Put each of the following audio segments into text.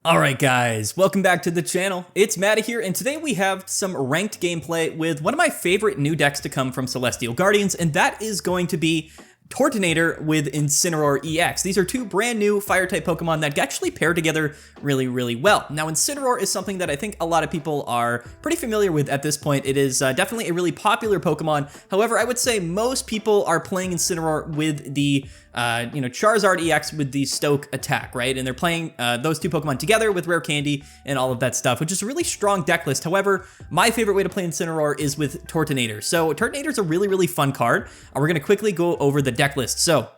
Alright guys, welcome back to the channel. It's Matty here, and today we have some ranked gameplay with one of my favorite new decks to come from Celestial Guardians, and that is going to be Turtonator with Incineroar EX. These are two brand new fire-type Pokemon that actually pair together really well. Now, Incineroar is something that I think a lot of people are pretty familiar with at this point. It is definitely a really popular Pokemon. However, I would say most people are playing Incineroar with the Charizard EX with the Stoke attack, right? And they're playing those two Pokemon together with Rare Candy and all of that stuff, which is a really strong deck list. However, my favorite way to play Incineroar is with Turtonator. So Turtonator is a really fun card. We're going to quickly go over the deck list. So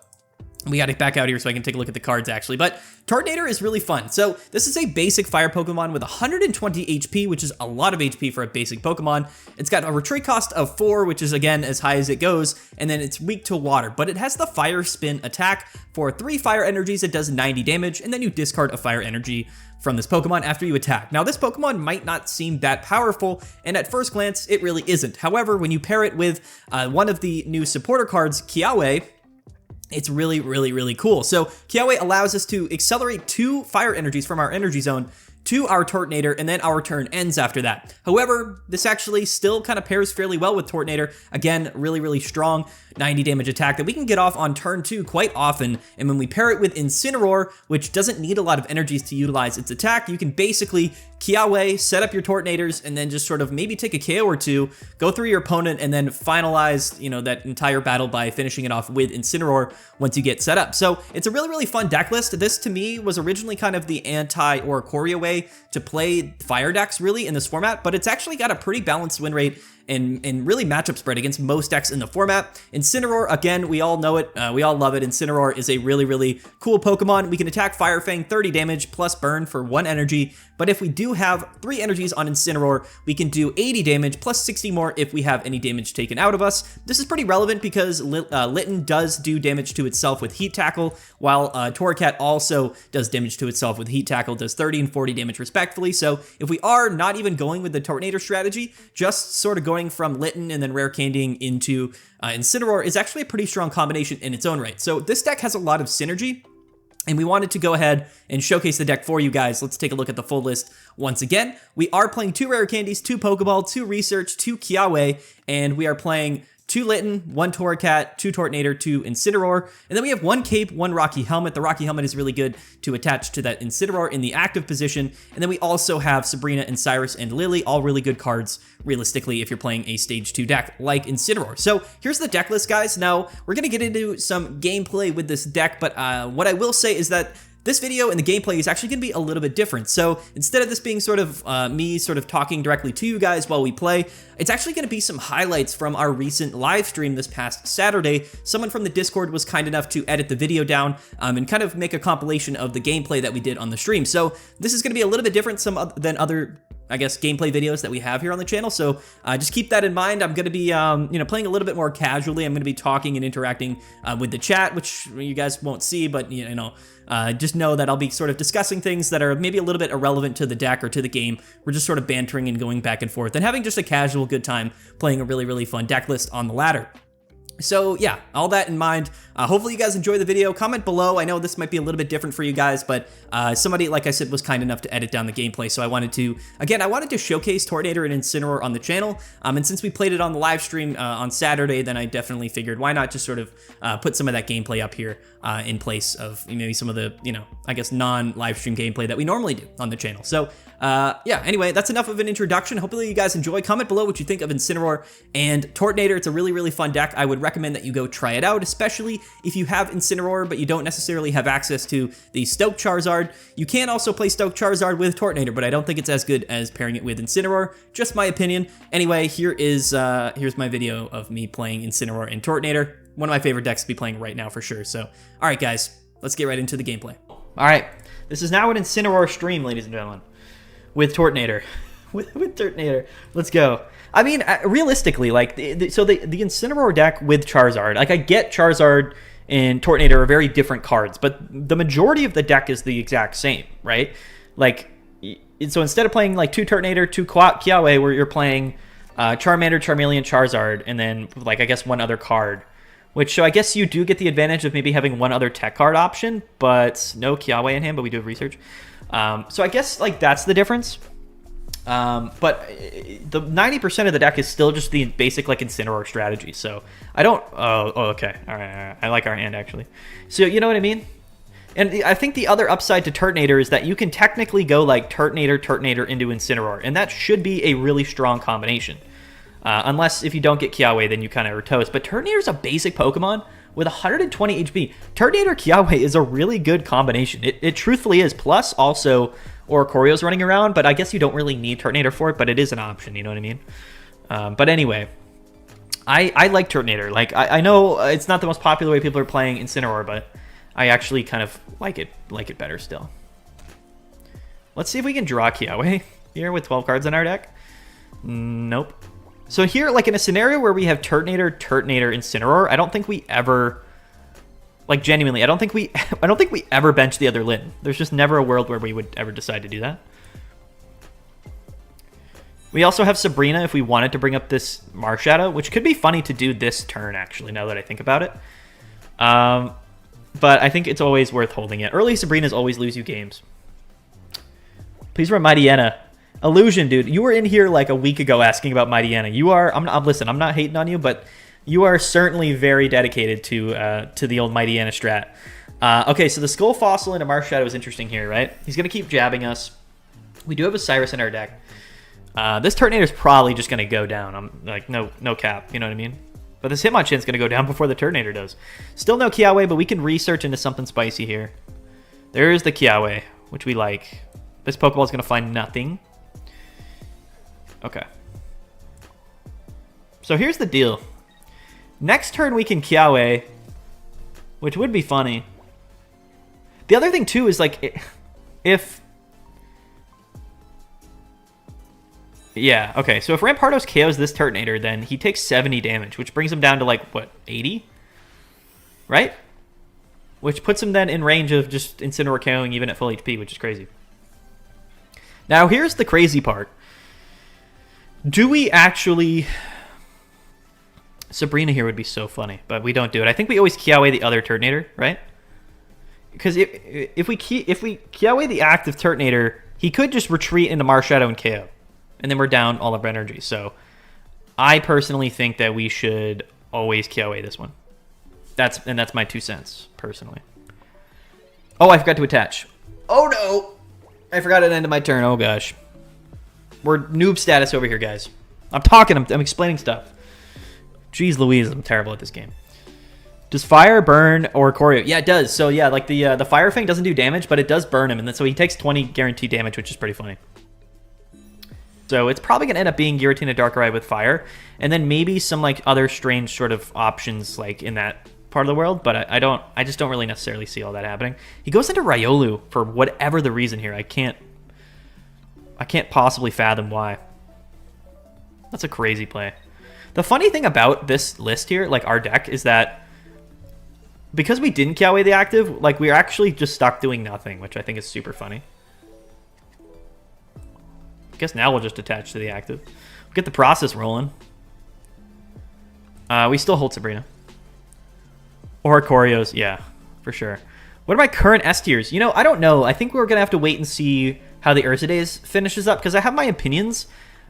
we got it back out here so I can take a look at the cards actually, but Turtonator is really fun. So this is a basic fire Pokemon with 120 HP, which is a lot of HP for a basic Pokemon. It's got a retreat cost of 4, which is again as high as it goes, and then it's weak to water, but it has the fire spin attack. For 3 fire energies, it does 90 damage, and then you discard a fire energy from this Pokemon after you attack. Now, this Pokemon might not seem that powerful, and at first glance, it really isn't. However, when you pair it with one of the new supporter cards, Kiawe, it's really cool. So Kiawe allows us to accelerate 2 fire energies from our energy zone to our Turtonator, and then our turn ends after that. However, this actually still kind of pairs fairly well with Turtonator. Again, really strong 90 damage attack that we can get off on turn 2 quite often. And when we pair it with Incineroar, which doesn't need a lot of energies to utilize its attack, you can basically Kiawe, set up your Turtonators, and then just sort of maybe take a KO or two, go through your opponent, and then finalize, that entire battle by finishing it off with Incineroar once you get set up. So it's a really fun deck list. This, to me, was originally kind of the anti-Oricorio way to play fire decks, really, in this format, but it's actually got a pretty balanced win rate and really matchup spread against most decks in the format. Incineroar, again, we all know it, we all love it. Incineroar is a really cool Pokemon. We can attack Fire Fang, 30 damage plus burn for 1 energy, but if we do have 3 energies on Incineroar, we can do 80 damage plus 60 more if we have any damage taken out of us. This is pretty relevant because Litten does do damage to itself with Heat Tackle, while Torracat also does damage to itself with Heat Tackle, does 30 and 40 damage respectively. So if we are not even going with the Turtonator strategy, just sort of going from Litten and then Rare Candying into Incineroar is actually a pretty strong combination in its own right. So this deck has a lot of synergy, and we wanted to go ahead and showcase the deck for you guys. Let's take a look at the full list once again. We are playing 2 Rare Candies, 2 Pokeball, 2 Research, 2 Kiawe, and we are playing 2 Litten, 1 Torracat, 2 Turtonator, 2 Incineroar, and then we have 1 Cape, 1 Rocky Helmet. The Rocky Helmet is really good to attach to that Incineroar in the active position, and then we also have Sabrina and Cyrus and Lily, all really good cards, realistically, if you're playing a Stage 2 deck like Incineroar. So here's the deck list, guys. Now, we're going to get into some gameplay with this deck, but what I will say is that this video and the gameplay is actually going to be a little bit different. So instead of this being sort of me sort of talking directly to you guys while we play, it's actually going to be some highlights from our recent live stream this past Saturday. Someone from the Discord was kind enough to edit the video down and kind of make a compilation of the gameplay that we did on the stream. So this is going to be a little bit different than other, I guess, gameplay videos that we have here on the channel. So just keep that in mind. I'm going to be, playing a little bit more casually. I'm going to be talking and interacting with the chat, which you guys won't see, but just know that I'll be sort of discussing things that are maybe a little bit irrelevant to the deck or to the game. We're just sort of bantering and going back and forth and having just a casual good time playing a really fun deck list on the ladder. So yeah, all that in mind, hopefully you guys enjoy the video. Comment below. I know this might be a little bit different for you guys, but somebody, like I said, was kind enough to edit down the gameplay, so I wanted to showcase Turtonator and Incineroar on the channel, and since we played it on the live stream on Saturday, then I definitely figured why not just sort of put some of that gameplay up here in place of maybe some of the, I guess, non-live stream gameplay that we normally do on the channel. So yeah, anyway, that's enough of an introduction. Hopefully you guys enjoy. Comment below what you think of Incineroar and Turtonator. It's a really fun deck. I would recommend that you go try it out, especially if you have Incineroar, but you don't necessarily have access to the Stoke Charizard. You can also play Stoke Charizard with Turtonator, but I don't think it's as good as pairing it with Incineroar. Just my opinion. Anyway, here's my video of me playing Incineroar and Turtonator. One of my favorite decks to be playing right now for sure. So, all right, guys, let's get right into the gameplay. All right, this is now an Incineroar stream, ladies and gentlemen, with Turtonator. with Turtonator. Let's go. I mean, realistically, like, so the Incineroar deck with Charizard, like, I get Charizard and Turtonator are very different cards, but the majority of the deck is the exact same, right? Like, so instead of playing, like, 2 Turtonator, 2 Kiawe, where you're playing Charmander, Charmeleon, Charizard, and then, like, I guess one other card, which, so I guess you do get the advantage of maybe having one other tech card option, but no Kiawe in hand, but we do have Research. So I guess like that's the difference. But the 90% of the deck is still just the basic like Incineroar strategy. So I don't. Okay. All right. I like our hand actually. So you know what I mean. And I think the other upside to Turtonator is that you can technically go like Turtonator into Incineroar, and that should be a really strong combination. Unless if you don't get Kiawe, then you kind of are toast. But Turtonator is a basic Pokemon with 120 HP. Turtonator Kiawe is a really good combination. It truthfully is. Plus also Oricoreo's running around, but I guess you don't really need Turtonator for it, but it is an option, you know what I mean? But anyway, I like Turtonator. Like I know it's not the most popular way people are playing Incineroar, but I actually kind of like it better still. Let's see if we can draw Kiawe here with 12 cards in our deck. Nope. So here, like in a scenario where we have Turtonator, Incineroar, I don't think we ever, like genuinely, I don't think we ever bench the other Litten. There's just never a world where we would ever decide to do that. We also have Sabrina if we wanted to bring up this Marshadow, which could be funny to do this turn actually, now that I think about it. But I think it's always worth holding it. Early Sabrinas always lose you games. Please run Mightyena. Illusion, dude. You were in here like a week ago asking about Mightyena. You are. Listen, I'm not hating on you, but you are certainly very dedicated to the old Mightyena strat. Okay, so the Skull Fossil into Marshadow is interesting here, right? He's gonna keep jabbing us. We do have a Cyrus in our deck. This Turtonator is probably just gonna go down. I'm like no cap. You know what I mean? But this Hitmonchan's going to go down before the Turtonator does. Still no Kiawe, but we can research into something spicy here. There is the Kiawe, which we like. This Pokeball is going to find nothing. Okay. So here's the deal. Next turn we can Kiawe, which would be funny. The other thing too is like if... Yeah, okay, so if Rampardos KOs this Turtonator, then he takes 70 damage, which brings him down to, like, what, 80? Right? Which puts him then in range of just Incineroar KOing even at full HP, which is crazy. Now, here's the crazy part. Do we actually... Sabrina here would be so funny, but we don't do it. I think we always Kiawe the other Turtonator, right? Because if we Kiawe the active Turtonator, he could just retreat into Marshadow and KO. And then we're down all of our energy. So I personally think that we should always Kiawe this one. That's my 2 cents, personally. Oh, I forgot to attach. Oh, no. I forgot it ended my turn. Oh, gosh. We're noob status over here, guys. I'm talking. I'm explaining stuff. Jeez Louise, I'm terrible at this game. Does fire burn Oricorio? Yeah, it does. So, yeah, like the fire thing doesn't do damage, but it does burn him. And then so he takes 20 guaranteed damage, which is pretty funny. So it's probably going to end up being Giratina Darkrai with fire, and then maybe some like other strange sort of options like in that part of the world, but I just don't really necessarily see all that happening. He goes into Riolu for whatever the reason here. I can't possibly fathom why. That's a crazy play. The funny thing about this list here, like our deck, is that because we didn't Kiawe the active, like we're actually just stuck doing nothing, which I think is super funny. I guess now we'll just attach to the active. We'll get the process rolling. We still hold Sabrina. Oricorios, yeah, for sure. What are my current S tiers? You know, I don't know. I think we're going to have to wait and see how the Ursa Days finishes up, because I have my opinions,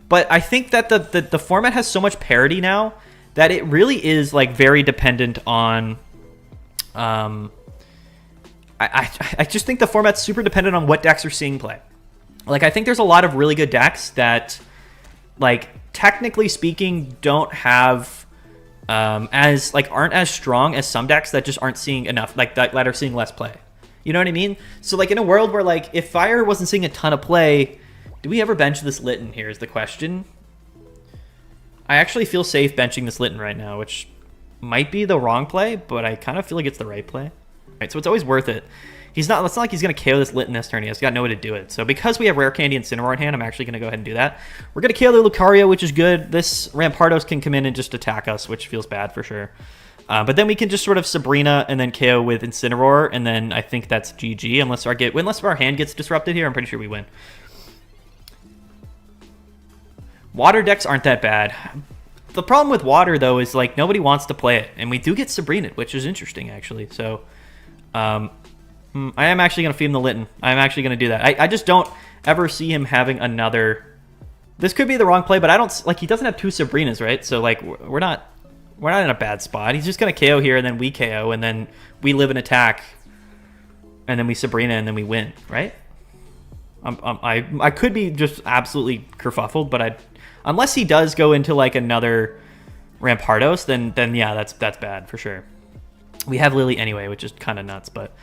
but I think that the format has so much parity now that it really is like very dependent on... I just think the format's super dependent on what decks are seeing play. Like, I think there's a lot of really good decks that, like, technically speaking, don't have aren't as strong as some decks that just aren't seeing enough, like that are seeing less play. You know what I mean? So, like, in a world where, like, if Fire wasn't seeing a ton of play, do we ever bench this Litten here is the question. I actually feel safe benching this Litten right now, which might be the wrong play, but I kind of feel like it's the right play. All right, so it's always worth it. It's not like he's going to KO this Litten this turn. He's got no way to do it. So because we have Rare Candy and Incineroar in hand, I'm actually going to go ahead and do that. We're going to KO the Lucario, which is good. This Rampardos can come in and just attack us, which feels bad for sure. But then we can just sort of Sabrina and then KO with Incineroar, and then I think that's GG. Unless our hand gets disrupted here, I'm pretty sure we win. Water decks aren't that bad. The problem with water, though, is like nobody wants to play it. And we do get Sabrina, which is interesting, actually. So... I am actually going to feed him the Litten. I'm actually going to do that. I just don't ever see him having another... This could be the wrong play, but I don't... Like, he doesn't have 2 Sabrinas, right? So, like, we're not in a bad spot. He's just going to KO here, and then we KO, and then we live an attack, and then we Sabrina, and then we win, right? I could be just absolutely kerfuffled, but unless he does go into, like, another Rampardos, then yeah, that's bad for sure. We have Lily anyway, which is kind of nuts, but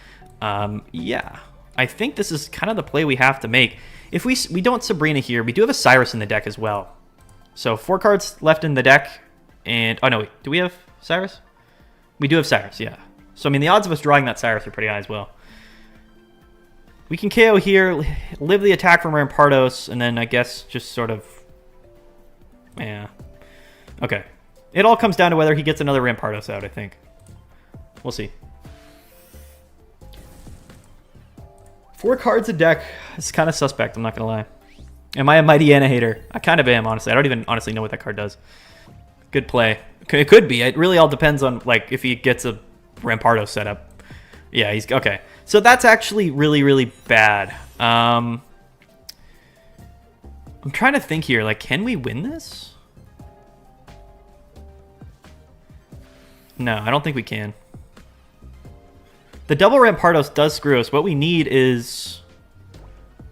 yeah, I think this is kind of the play we have to make. If we don't Sabrina here, we do have a Cyrus in the deck as well. So 4 cards left in the deck, and oh no, wait, do we have Cyrus? We do have Cyrus, yeah. So I mean, the odds of us drawing that Cyrus are pretty high as well. We can KO here, live the attack from Rampardos, and then I guess just sort of, yeah, okay. It all comes down to whether he gets another Rampardos out, I think. We'll see. 4 cards a deck. It's kind of suspect, I'm not going to lie. Am I a Mighty Anna hater? I kind of am, honestly. I don't even honestly know what that card does. Good play. It could be. It really all depends on, like, if he gets a Rampardos setup. Yeah, he's... Okay. So that's actually really, really bad. I'm trying to think here. Like, can we win this? No, I don't think we can. The double Rampardos does screw us. What we need is...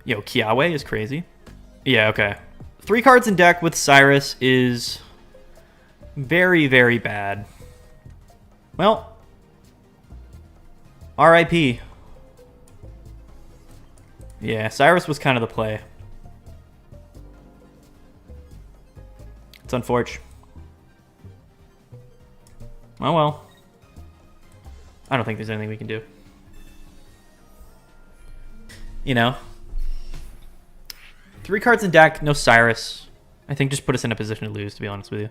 Yo, Kiawe is crazy. Yeah, okay. 3 cards in deck with Cyrus is very, very bad. Well, RIP. Yeah, Cyrus was kind of the play. It's unfortunate. Oh well. I don't think there's anything we can do. You know? 3 cards in deck, no Cyrus. I think just put us in a position to lose, to be honest with you.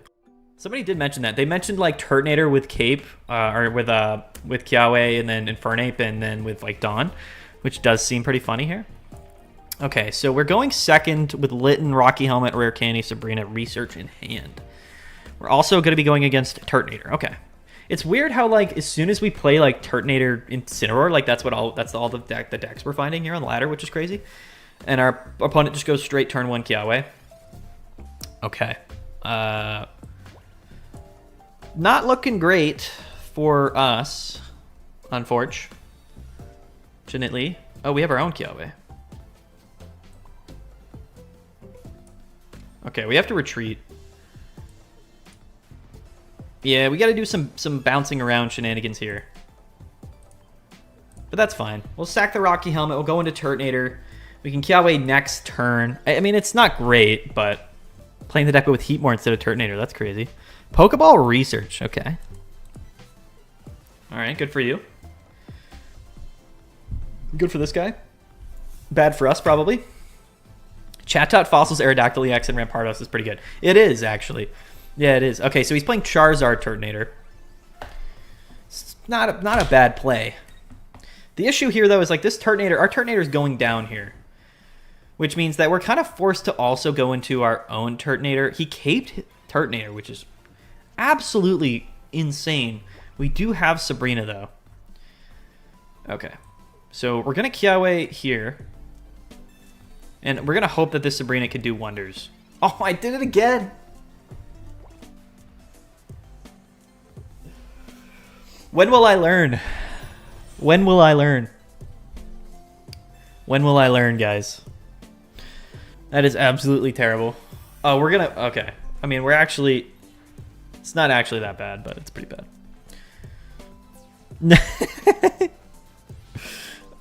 Somebody did mention that. They mentioned like Turtonator with Cape, or with Kiawe and then Infernape and then with like Dawn, which does seem pretty funny here. Okay, so we're going second with Litten, Rocky Helmet, Rare Candy, Sabrina, Research in hand. We're also going to be going against Turtonator. Okay. It's weird how, like, as soon as we play, like, Turtonator Incineroar, like, that's all the decks we're finding here on the ladder, which is crazy. And our opponent just goes straight turn 1 Kiawe. Okay. Not looking great for us, unfortunately. Oh, we have our own Kiawe. Okay, we have to retreat. Yeah, we got to do some bouncing around shenanigans here. But that's fine. We'll sack the Rocky Helmet. We'll go into Turtonator. We can Kiawe next turn. I mean, it's not great, but playing the deck with Heatmore instead of Turtonator, that's crazy. Pokeball Research. Okay. All right, good for you. Good for this guy. Bad for us, probably. Chatot, Fossils, Aerodactyl EX, and Rampardos is pretty good. It is, actually. Yeah, it is. Okay, so he's playing Charizard Turtonator. It's not a bad play. The issue here, though, is like this Turtonator, our Turtonator is going down here, which means that we're kind of forced to also go into our own Turtonator. He caped Turtonator, which is absolutely insane. We do have Sabrina, though. Okay, so we're going to Kiawe here, and we're going to hope that this Sabrina can do wonders. Oh, I did it again! When will I learn? When will I learn? When will I learn, guys? That is absolutely terrible. Oh, we're gonna... Okay. I mean, we're actually... It's not actually that bad, but it's pretty bad.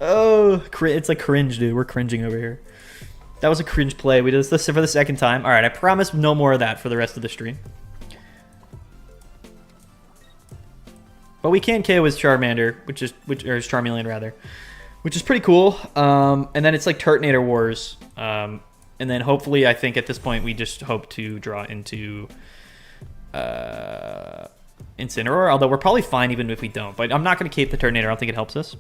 Oh, it's like cringe, dude. We're cringing over here. That was a cringe play. We did this for the second time. All right, I promise no more of that for the rest of the stream. But we can KO his Charmander, or his Charmeleon rather, which is pretty cool. And then it's like Turtonator Wars. And then hopefully, I think at this point, we just hope to draw into Incineroar. Although we're probably fine even if we don't. But I'm not going to cape the Turtonator. I don't think it helps us.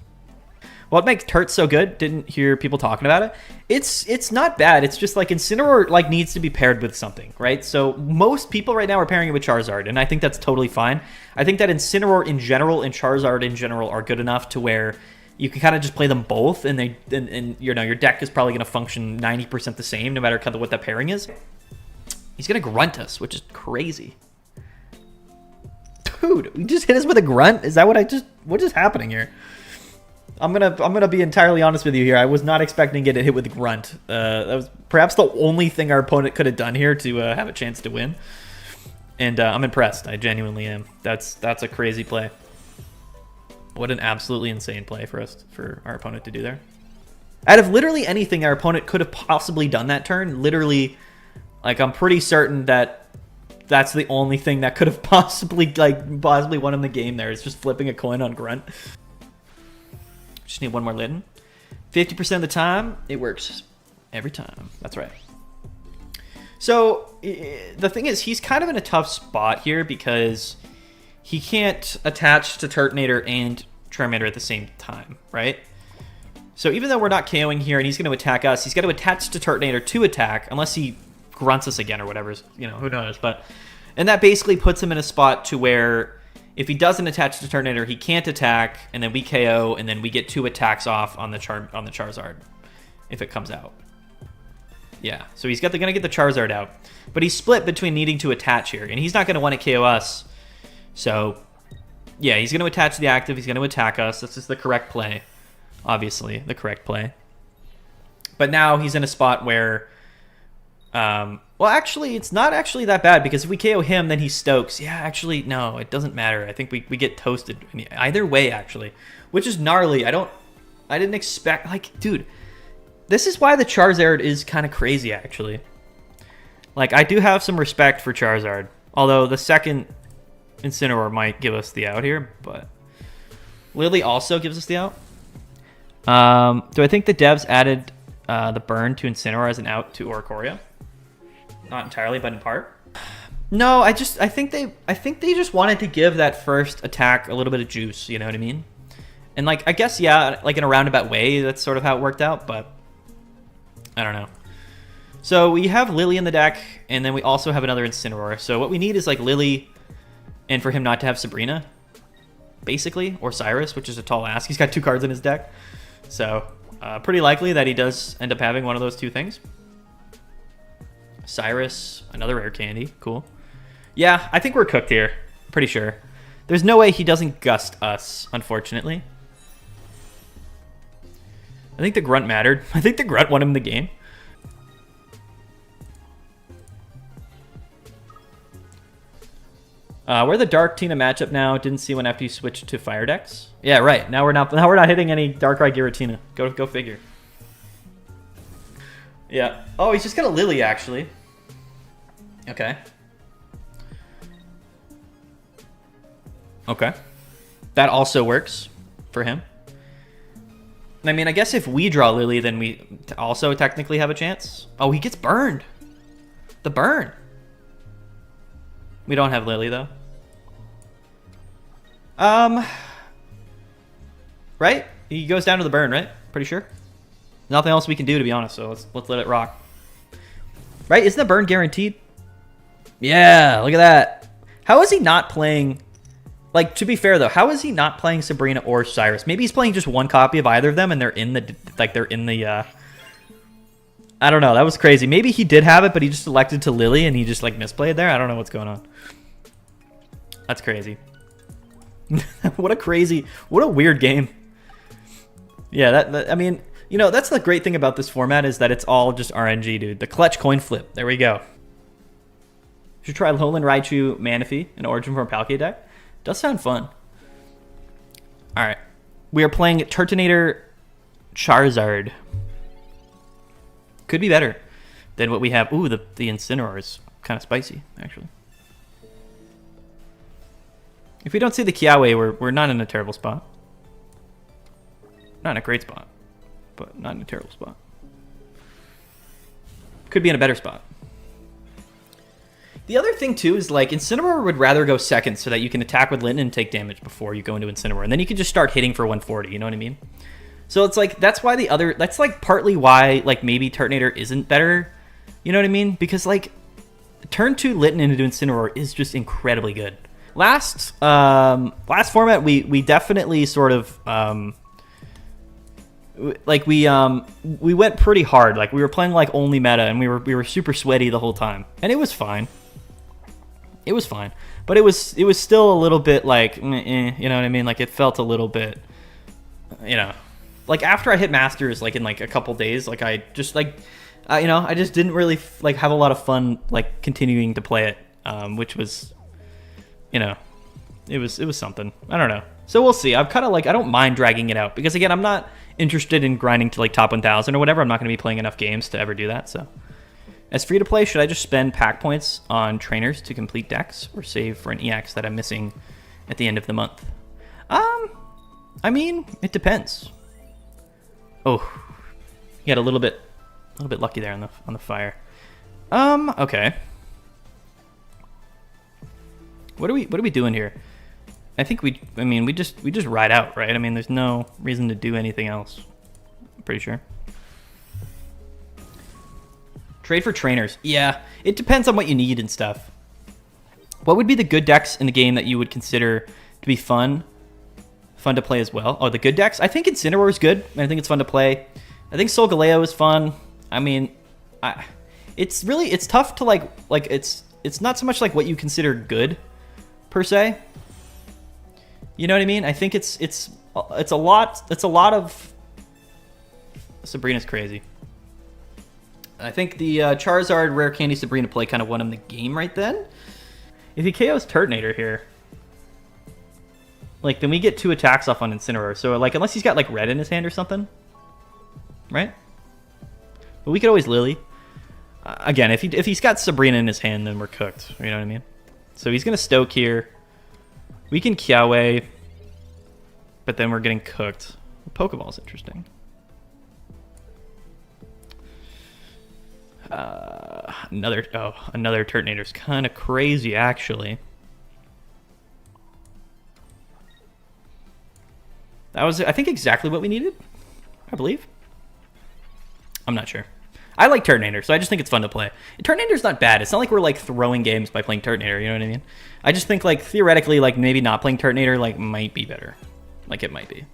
What makes Turt so good? Didn't hear people talking about it. It's not bad. It's just like Incineroar like needs to be paired with something, right? So most people right now are pairing it with Charizard, and I think that's totally fine. I think that Incineroar in general and Charizard in general are good enough to where you can kind of just play them both, and you know, your deck is probably going to function 90% the same, no matter kind of what that pairing is. He's going to grunt us, which is crazy. Dude, we just hit us with a grunt? Is that what what is happening here? I'm gonna be entirely honest with you here. I was not expecting to get hit with a grunt. That was perhaps the only thing our opponent could have done here to have a chance to win. And I'm impressed. I genuinely am. That's a crazy play. What an absolutely insane play for our opponent to do there. Out of literally anything our opponent could have possibly done that turn, literally, like, I'm pretty certain that that's the only thing that could have possibly won him the game there. It's just flipping a coin on grunt. Just need one more Litten. 50% of the time, it works. Every time. That's right. So, the thing is, he's kind of in a tough spot here because he can't attach to Turtonator and Charmander at the same time, right? So even though we're not KOing here and he's going to attack us, he's got to attach to Turtonator to attack, unless he grunts us again or whatever, you know, who knows. And that basically puts him in a spot to where if he doesn't attach to Turtonator, he can't attack, and then we KO, and then we get 2 attacks off on the Charizard if it comes out. Yeah, so he's gonna get the Charizard out, but he's split between needing to attach here, and he's not gonna want to KO us. So yeah, he's gonna attach the active. He's gonna attack us. This is the correct play, obviously the correct play. But now he's in a spot where, well, actually, it's not actually that bad, because if we KO him, then he Stokes. Yeah, actually, no, it doesn't matter. I think we get toasted either way, actually, which is gnarly. I didn't expect, like, dude, this is why the Charizard is kind of crazy, actually. Like, I do have some respect for Charizard, although the second Incineroar might give us the out here, but Lily also gives us the out. Do I think the devs added the burn to Incineroar as an out to Oricorio? Not entirely, but in part. No, I think they just wanted to give that first attack a little bit of juice, you know what I mean? And, like, I guess, yeah, like in a roundabout way, that's sort of how it worked out, but I don't know. So we have Lily in the deck, and then we also have another Incineroar. So what we need is, like, Lily, and for him not to have Sabrina, basically, or Cyrus, which is a tall ask. He's got 2 cards in his deck. So pretty likely that he does end up having one of those 2 things. Cyrus, another rare candy. Cool. Yeah, I think we're cooked here. Pretty sure. There's no way he doesn't gust us, unfortunately. I think the grunt mattered. I think the grunt won him the game. We're the Dark Tina matchup now. Didn't see one after you switched to Fire decks. Yeah, right. Now we're not hitting any Darkrai Giratina. Go figure. Yeah. Oh, he's just gonna Lily, actually. Okay. Okay. That also works for him. I mean, I guess if we draw Lily, then we also technically have a chance. Oh, he gets burned. The burn. We don't have Lily, though. Right? He goes down to the burn, right? Pretty sure. Nothing else we can do, to be honest, so let's let it rock. Right? Isn't the burn guaranteed? Yeah, look at that. How is he not playing... Like, to be fair, though, how is he not playing Sabrina or Cyrus? Maybe he's playing just one copy of either of them, and they're in the... I don't know. That was crazy. Maybe he did have it, but he just elected to Lily, and he just, like, misplayed there. I don't know what's going on. That's crazy. What a weird game. Yeah, I mean, you know, that's the great thing about this format is that it's all just RNG, dude. The clutch coin flip. There we go. Should try Lowland Raichu Manaphy, an origin from a Palkia deck. Does sound fun. All right. We are playing Turtonator Charizard. Could be better than what we have. Ooh, the Incineroar is kind of spicy, actually. If we don't see the Kiawe, we're not in a terrible spot. Not in a great spot, but not in a terrible spot. Could be in a better spot. The other thing, too, is, like, Incineroar would rather go second so that you can attack with Linton and take damage before you go into Incineroar. And then you can just start hitting for 140, you know what I mean? So it's like, that's like partly why, like, maybe Turtonator isn't better, you know what I mean? Because, like, turn 2 Linton into Incineroar is just incredibly good. Last format, we definitely sort of like we went pretty hard. Like we were playing like only meta, and we were super sweaty the whole time, and it was fine. It was fine, but it was still a little bit like, you know what I mean? Like it felt a little bit, you know, like after I hit Masters, like in like a couple days, like I just like, you know, I just didn't really like have a lot of fun like continuing to play it, which was, you know, it was something. I don't know. So we'll see. I'm kind of like, I don't mind dragging it out because again, I'm not interested in grinding to like top 1,000 or whatever. I'm not going to be playing enough games to ever do that. So as free to play, should I just spend pack points on trainers to complete decks or save for an EX that I'm missing at the end of the month? I mean, it depends. Oh, you got a little bit lucky there on the fire. Okay. What are we doing here? I think we just ride out, right? I mean, there's no reason to do anything else. I'm pretty sure. Trade for trainers. Yeah, it depends on what you need and stuff. What would be the good decks in the game that you would consider to be fun to play as well? Oh, the good decks? I think Incineroar is good. I think it's fun to play. I think Solgaleo is fun. I mean, it's tough to like it's not so much like what you consider good per se. You know what I mean? I think it's a lot of Sabrina's crazy. I think the Charizard Rare Candy Sabrina play kind of won him the game right then. If he KOs Turtonator here, like then we get 2 attacks off on Incineroar. So like unless he's got like red in his hand or something, right? But we could always Lily. Again, if he's got Sabrina in his hand, then we're cooked. You know what I mean? So he's gonna Stoke here. We can Kiawe, but then we're getting cooked. Pokeball's interesting. Another Turtonator's kind of crazy, actually. That was, I think, exactly what we needed, I believe. I'm not sure. I like Turtonator, so I just think it's fun to play. Turtonator's not bad. It's not like we're like throwing games by playing Turtonator, you know what I mean? I just think like theoretically, like maybe not playing Turtonator like might be better. Like it might be.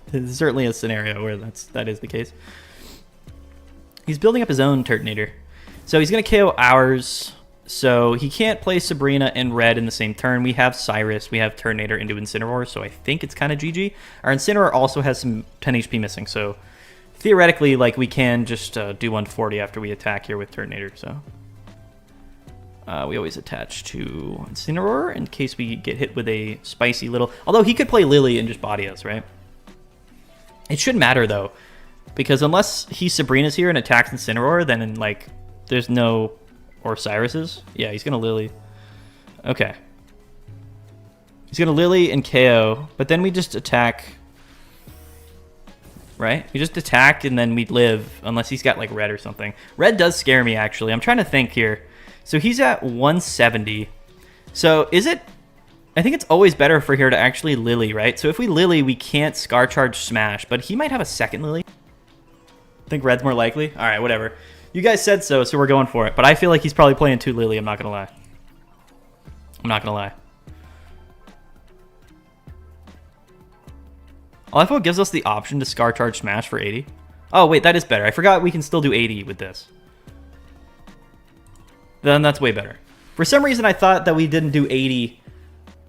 There's certainly a scenario where that is the case. He's building up his own Turtonator. So he's going to KO ours. So he can't play Sabrina and Red in the same turn. We have Cyrus. We have Turtonator into Incineroar. So I think it's kind of GG. Our Incineroar also has some 10 HP missing. So theoretically, like we can just do 140 after we attack here with Turtonator. So we always attach to Incineroar in case we get hit with a spicy little... Although he could play Lily and just body us, right? It shouldn't matter, though. Because unless he Sabrina's here and attacks Incineroar, then like there's no... Or Cyrus's? Yeah, he's going to Lily. Okay. He's going to Lily and KO, but then we just attack... Right? We just attack and then we live, unless he's got like red or something. Red does scare me, actually. I'm trying to think here. So he's at 170. So is it... I think it's always better for here to actually Lily, right? So if we Lily, we can't Scar Charge Smash, but he might have a second Lily. I think Red's more likely. All right, whatever. You guys said so, so we're going for it. But I feel like he's probably playing 2 Lily, I'm not going to lie. I'm not going to lie. Alpha gives us the option to Scar Charge Smash for 80. Oh, wait, that is better. I forgot we can still do 80 with this. Then that's way better. For some reason, I thought that we didn't do 80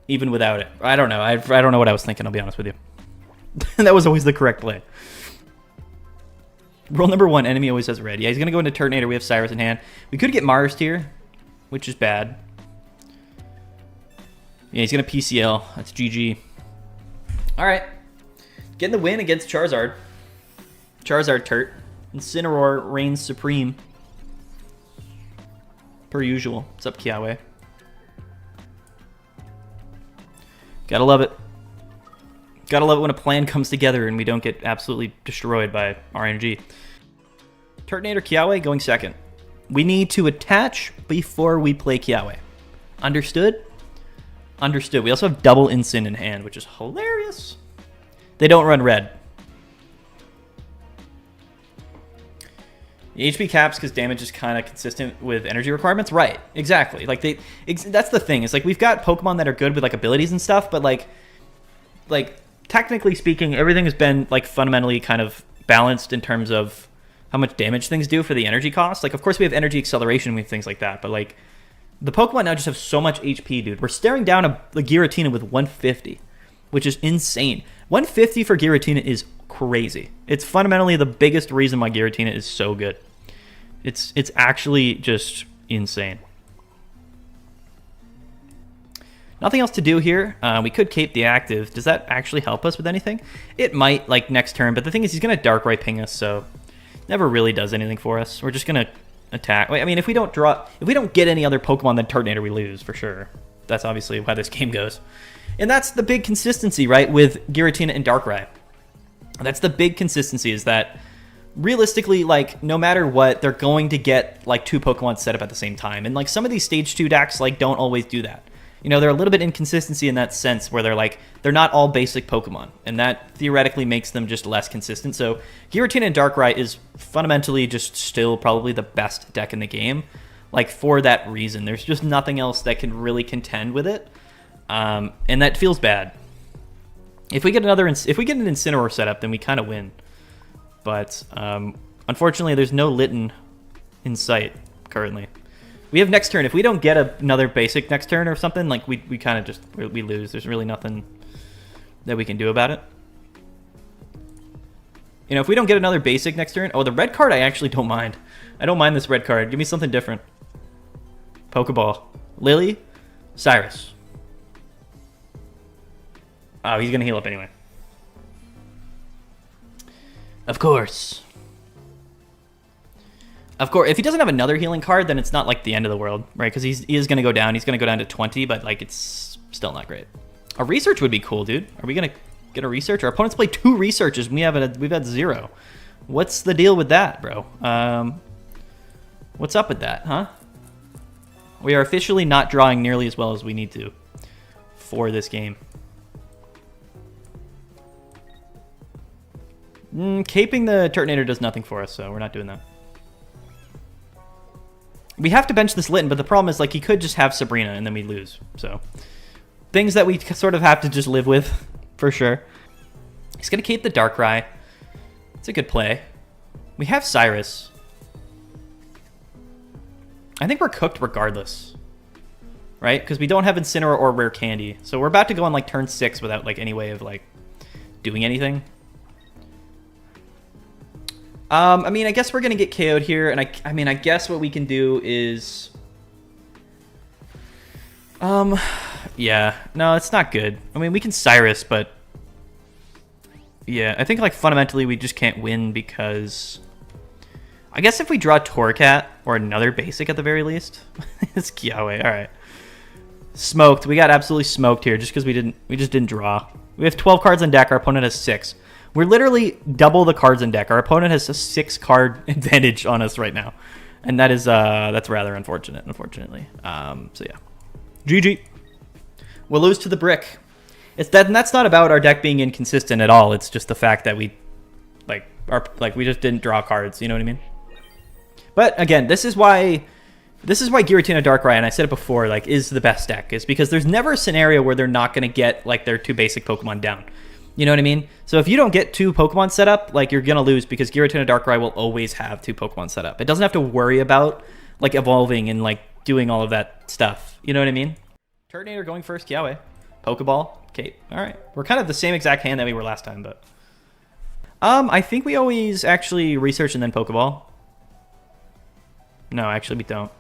even without it. I don't know. I don't know what I was thinking, I'll be honest with you. That was always the correct play. Rule number 1, enemy always has red. Yeah, he's going to go into Turtonator. We have Cyrus in hand. We could get Mars here, which is bad. Yeah, he's going to PCL. That's GG. All right. Getting the win against Charizard. Charizard Turt. Incineroar reigns supreme. Per usual. What's up, Kiawe? Gotta love it. Gotta love it when a plan comes together and we don't get absolutely destroyed by RNG. Turtonator Kiawe going second. We need to attach before we play Kiawe. Understood? Understood. We also have double Incin in hand, which is hilarious. They don't run red. The HP caps because damage is kind of consistent with energy requirements. Right, exactly. Like that's the thing. It's like we've got Pokemon that are good with like abilities and stuff, but like technically speaking, everything has been like fundamentally kind of balanced in terms of how much damage things do for the energy cost. Like, of course, we have energy acceleration with things like that, but like the Pokemon now just have so much HP, dude. We're staring down a Giratina with 150, which is insane. 150 for Giratina is crazy. It's fundamentally the biggest reason why Giratina is so good. It's actually just insane. Nothing else to do here. We could cape the active. Does that actually help us with anything? It might, like, next turn, but the thing is he's going to Dark Ray ping us, so never really does anything for us. We're just going to attack. I mean, if we don't get any other Pokemon than Turtonator, we lose, for sure. That's obviously how this game goes. And that's the big consistency, right, with Giratina and Darkrai. That's the big consistency, is that realistically, like, no matter what, they're going to get, like, 2 Pokemon set up at the same time. And, like, some of these Stage 2 decks, like, don't always do that. You know, they're a little bit inconsistency in that sense where they're not all basic Pokemon, and that theoretically makes them just less consistent. So Giratina and Darkrai is fundamentally just still probably the best deck in the game, like, for that reason. There's just nothing else that can really contend with it, and that feels bad. If we get an Incineroar setup, then we kind of win. But unfortunately, there's no Litten in sight currently. We have next turn. If we don't get another basic next turn or something, like, we kind of just we lose. There's really nothing that we can do about it. You know, if we don't get another basic next turn, oh, the red card I actually don't mind. I don't mind this red card. Give me something different. Pokeball, Lily, Cyrus. Oh, he's gonna heal up anyway. Of course. Of course, if he doesn't have another healing card, then it's not like the end of the world, right? Because he is going to go down. He's going to go down to 20, but like it's still not great. A research would be cool, dude. Are we going to get a research? Our opponents play 2 researches. We've had 0. What's the deal with that, bro? What's up with that, huh? We are officially not drawing nearly as well as we need to for this game. Caping the Turtonator does nothing for us, so we're not doing that. We have to bench this Litten, but the problem is, like, he could just have Sabrina and then we lose. So things that we sort of have to just live with, for sure. He's going to cape the Darkrai. It's a good play. We have Cyrus. I think we're cooked regardless, right? Because we don't have Incineroar or Rare Candy. So we're about to go on, like, turn 6 without, like, any way of, like, doing anything. I mean, I guess we're going to get KO'd here, and I mean, I guess what we can do is... yeah. No, it's not good. I mean, we can Cyrus, but... yeah, I think, like, fundamentally we just can't win because... I guess if we draw Torracat, or another basic at the very least... it's Kiawe, alright. Smoked. We got absolutely smoked here just because we just didn't draw. We have 12 cards on deck, our opponent has 6. We're literally double the cards in deck. Our opponent has a 6-card advantage on us right now. And that is, that's rather unfortunate, unfortunately. So yeah. GG. We'll lose to the brick. And that's not about our deck being inconsistent at all. It's just the fact that we, we just didn't draw cards. You know what I mean? But again, this is why Giratina Darkrai, and I said it before, like, is the best deck. Is because there's never a scenario where they're not going to get, like, their 2 basic Pokemon down. You know what I mean? So if you don't get 2 Pokemon set up, like, you're going to lose because Giratina Darkrai will always have 2 Pokemon set up. It doesn't have to worry about, like, evolving and, like, doing all of that stuff. You know what I mean? Turtonator going first, Kiawe. Pokeball, Kate. All right. We're kind of the same exact hand that we were last time, but... I think we always actually research and then Pokeball. No, actually we don't.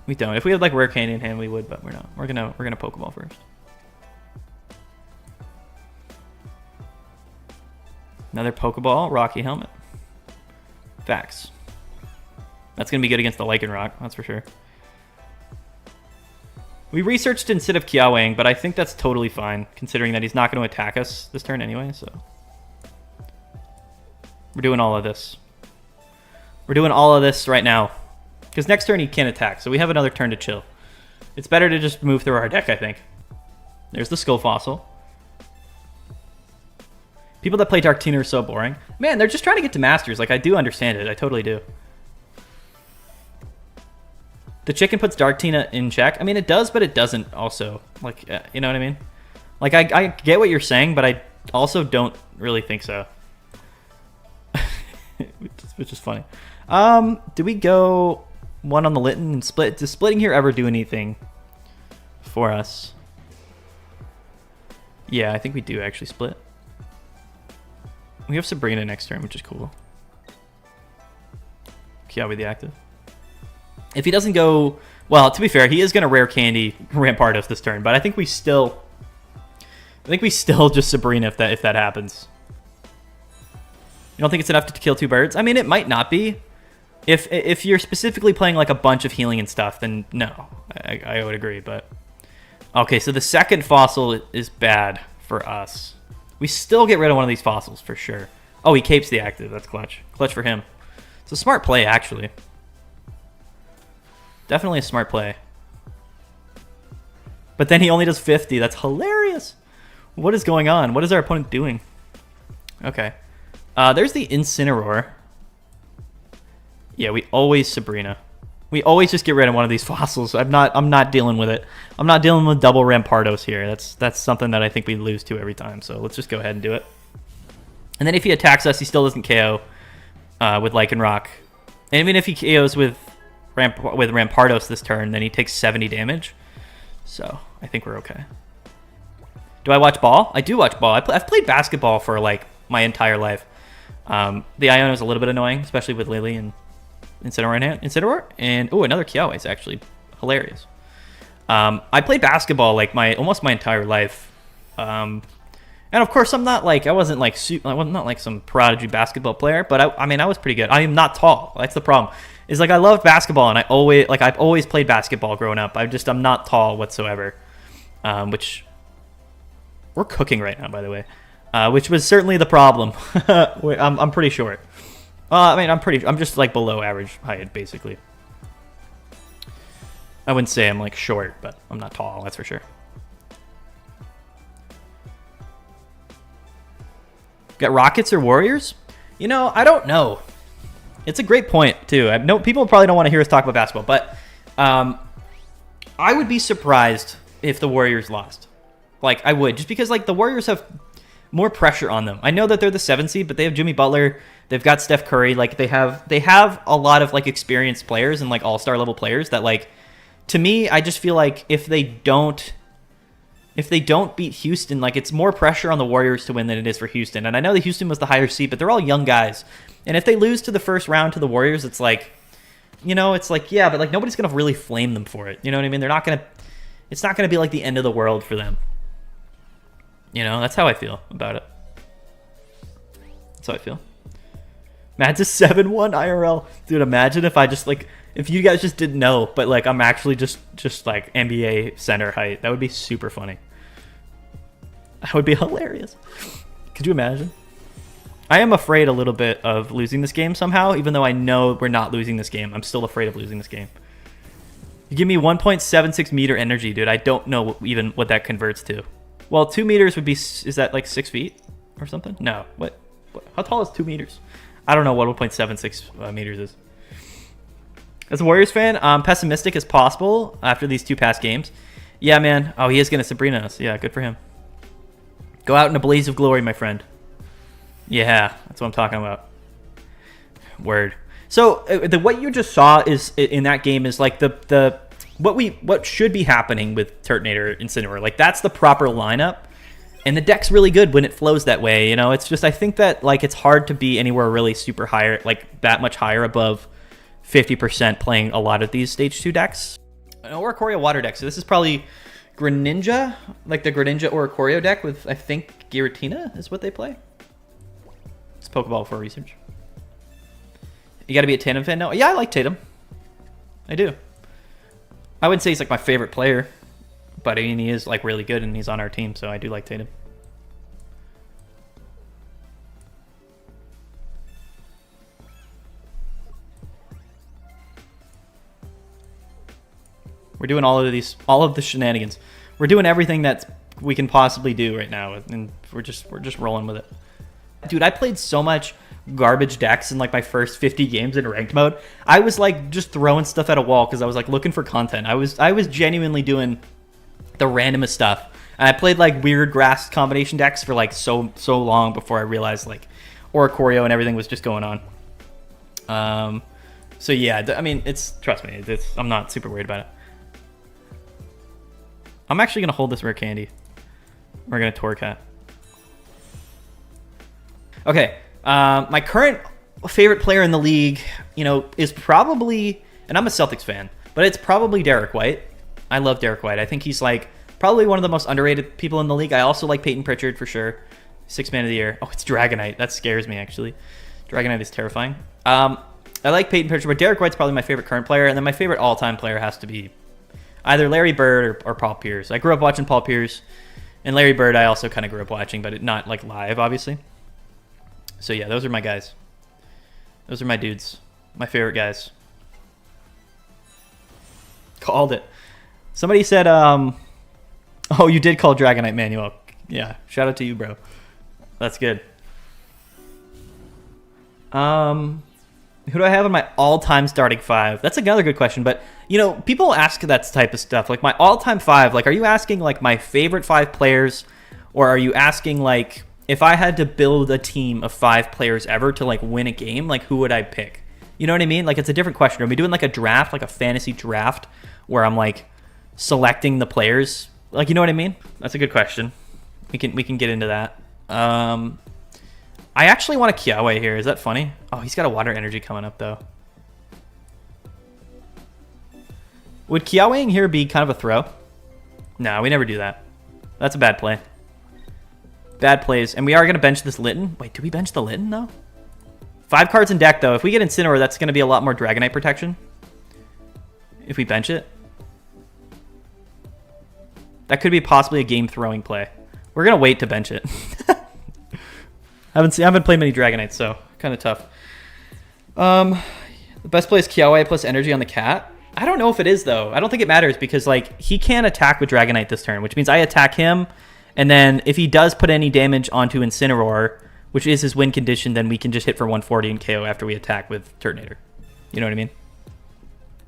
We don't. If we had, like, Rare Candy in hand, we would, but we're not. We're gonna Pokeball first. Another Pokeball, Rocky Helmet. Facts. That's going to be good against the Lycanroc, that's for sure. We researched instead of Kiaweing, but I think that's totally fine, considering that he's not going to attack us this turn anyway, so... we're doing all of this. We're doing all of this right now. Because next turn he can't attack, so we have another turn to chill. It's better to just move through our deck, I think. There's the Skull Fossil. People that play Darktina are so boring. Man, they're just trying to get to Masters. Like, I do understand it. I totally do. The chicken puts Darktina in check. I mean, it does, but it doesn't also. Like, you know what I mean? Like, I get what you're saying, but I also don't really think so. Which is funny. Do we go one on the Litten and split? Does splitting here ever do anything for us? Yeah, I think we do actually split. We have Sabrina next turn, which is cool. Kiawe the active. If he doesn't go... Well, to be fair, he is going to rare candy Rampardos this turn, but I think we still... just Sabrina if that happens. You don't think it's enough to kill 2 birds? I mean, it might not be. If you're specifically playing like a bunch of healing and stuff, then no. I would agree, but... Okay, so the second fossil is bad for us. We still get rid of one of these fossils for sure. Oh, he capes the active. That's clutch. Clutch for him. It's a smart play, actually. Definitely a smart play. But then he only does 50. That's hilarious. What is going on? What is our opponent doing? Okay. There's the Incineroar. Yeah, we always Sabrina. We always just get rid of one of these fossils. I'm not dealing with it. I'm not dealing with double Rampardos here. That's something that I think we lose to every time. So let's just go ahead and do it. And then if he attacks us, he still doesn't KO with Lycanroc. And even if he KOs with Rampardos this turn, then he takes 70 damage. So I think we're okay. Do I watch ball? I do watch ball. I've played basketball for like my entire life. The Iono is a little bit annoying, especially with Lily and Incineroar, and oh, another Kiawe is actually hilarious. I played basketball like almost my entire life, and of course I'm not like I wasn't not like some prodigy basketball player, but I mean I was pretty good. I am not tall. That's the problem. Is like I love basketball and I've always played basketball growing up. I'm not tall whatsoever, which we're cooking right now, by the way, which was certainly the problem. I'm pretty short. I mean, I'm just like below average height, basically. I wouldn't say I'm like short, but I'm not tall, that's for sure. Got Rockets or Warriors? You know, I don't know. It's a great point, too. I know people probably don't want to hear us talk about basketball, but I would be surprised if the Warriors lost. Like, I would, just because like the Warriors have more pressure on them. I know that they're the 7th seed, but they have Jimmy Butler. They've got Steph Curry. Like they have a lot of like experienced players and like all-star level players that like, to me, I just feel like if they don't beat Houston, like it's more pressure on the Warriors to win than it is for Houston. And I know that Houston was the higher seed, but they're all young guys. And if they lose to the first round to the Warriors, it's like, you know, it's like, yeah, but like nobody's going to really flame them for it. You know what I mean? It's not going to be like the end of the world for them. You know, that's how I feel about it. That's how I feel. Matt's a 7-1 IRL. Dude, imagine if if you guys just didn't know, but like I'm actually just like NBA center height. That would be super funny. That would be hilarious. Could you imagine? I am afraid a little bit of losing this game somehow, even though I know we're not losing this game. I'm still afraid of losing this game. You give me 1.76 meter energy, dude. I don't know even what that converts to. Well, 2 meters would be, is that like 6 feet or something? No. What? How tall is 2 meters? I don't know what 1.76 meters is. As a Warriors fan, I'm pessimistic as possible after these 2 past games. Yeah, man. Oh, he is going to Sabrina us. Yeah, good for him. Go out in a blaze of glory, my friend. Yeah, that's what I'm talking about. Word. So what you just saw is in that game is like what should be happening with Turtonator and Incineroar. Like that's the proper lineup. And the deck's really good when it flows that way. You know, it's just, I think that like it's hard to be anywhere really super higher, like that much higher above 50% playing a lot of these stage 2 decks. An Oricorio water deck. So this is probably Greninja, like the Greninja Oricorio deck with, I think, Giratina is what they play. It's Pokeball for research. You got to be a Tatum fan now? Yeah, I like Tatum. I do. I wouldn't say he's like my favorite player, but I mean, he is like really good and he's on our team, so I do like Tatum. We're doing all of the shenanigans. We're doing everything that we can possibly do right now, and we're just rolling with it. Dude, I played so much garbage decks in like my first 50 games in ranked mode. I was like just throwing stuff at a wall because I was like looking for content. I was genuinely doing the randomest stuff. And I played like weird grass combination decks for like so long before I realized like Oricorio and everything was just going on. So yeah, I mean, trust me, I'm not super worried about it. I'm actually gonna hold this rare candy. We're gonna Torcat. Okay, my current favorite player in the league, you know, is probably, and I'm a Celtics fan, but it's probably Derek White. I love Derek White. I think he's like probably one of the most underrated people in the league. I also like Peyton Pritchard for sure. 6th man of the year. Oh, it's Dragonite. That scares me actually. Dragonite is terrifying. I like Peyton Pritchard, but Derek White's probably my favorite current player, and then my favorite all-time player has to be either Larry Bird or Paul Pierce. I grew up watching Paul Pierce, and Larry Bird I also kind of grew up watching, but not like live, obviously. So yeah, those are my guys. Those are my dudes. My favorite guys. Called it. Somebody said, oh, you did call Dragonite Manuel. Yeah, shout out to you, bro. That's good. Who do I have in my all-time starting 5? That's another good question, but, you know, people ask that type of stuff. Like, my all-time 5, like, are you asking, like, my favorite 5 players? Or are you asking, like, if I had to build a team of 5 players ever to, like, win a game, like, who would I pick? You know what I mean? Like, it's a different question. Are we doing, like, a draft, like a fantasy draft, where I'm, like, selecting the players? Like, you know what I mean? That's a good question. We can get into that. I actually want a Kiawe here. Is that funny? Oh, he's got a water energy coming up, though. Would Kiaweing here be kind of a throw? No, we never do that. That's a bad play. Bad plays. And we are going to bench this Litten. Wait, do we bench the Litten, though? 5 cards in deck, though. If we get Incineroar, that's going to be a lot more Dragonite protection. If we bench it. That could be possibly a game-throwing play. We're going to wait to bench it. I haven't played many Dragonites, so kind of tough. The best play is Kiawe plus energy on the cat. I don't know if it is, though. I don't think it matters because, like, he can't attack with Dragonite this turn, which means I attack him, and then if he does put any damage onto Incineroar, which is his win condition, then we can just hit for 140 and KO after we attack with Turtonator. You know what I mean?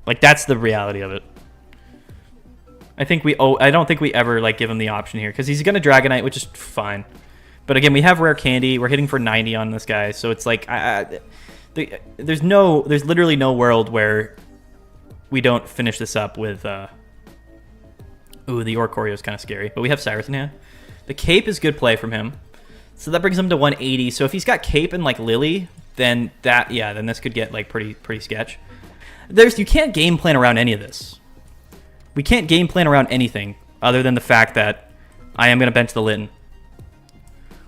Like, that's the reality of it. I don't think we ever, like, give him the option here because he's going to Dragonite, which is fine. But again, we have rare candy. We're hitting for 90 on this guy, so it's like there's literally no world where we don't finish this up with. Ooh, the Oricorio is kind of scary, but we have Cyrus in hand. The Cape is good play from him, so that brings him to 180. So if he's got Cape and like Lily, then then this could get like pretty sketch. You can't game plan around any of this. We can't game plan around anything other than the fact that I am going to bench the Litten.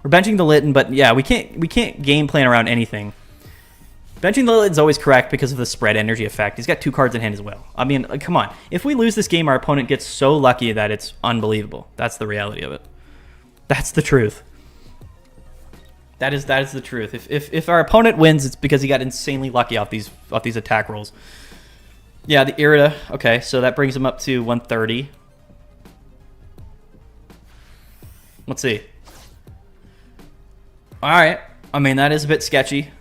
We're benching the Litten, but yeah, we can't game plan around anything. Benching the Litten's always correct because of the spread energy effect. He's got 2 cards in hand as well. I mean, come on. If we lose this game, our opponent gets so lucky that it's unbelievable. That's the reality of it. That's the truth. That is the truth. If our opponent wins, it's because he got insanely lucky off these attack rolls. Yeah, the Irida. Okay, so that brings him up to 130. Let's see. All right. I mean, that is a bit sketchy.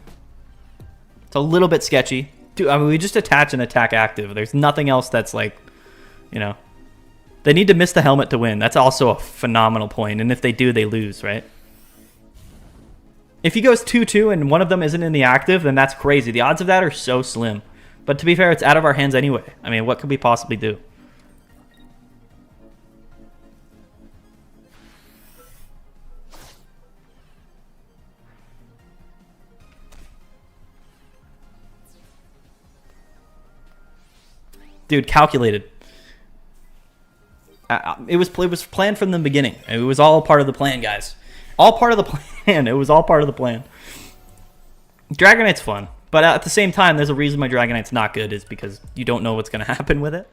It's a little bit sketchy. Dude, I mean, we just attach an attack active. There's nothing else that's like, you know. They need to miss the helmet to win. That's also a phenomenal point. And if they do, they lose, right? If he goes 2-2 and one of them isn't in the active, then that's crazy. The odds of that are so slim. But to be fair, it's out of our hands anyway. I mean, what could we possibly do? Dude, calculated. It was planned from the beginning. It was all part of the plan, guys. All part of the plan. It was all part of the plan. Dragonite's fun. But at the same time, there's a reason my Dragonite's not good is because you don't know what's going to happen with it.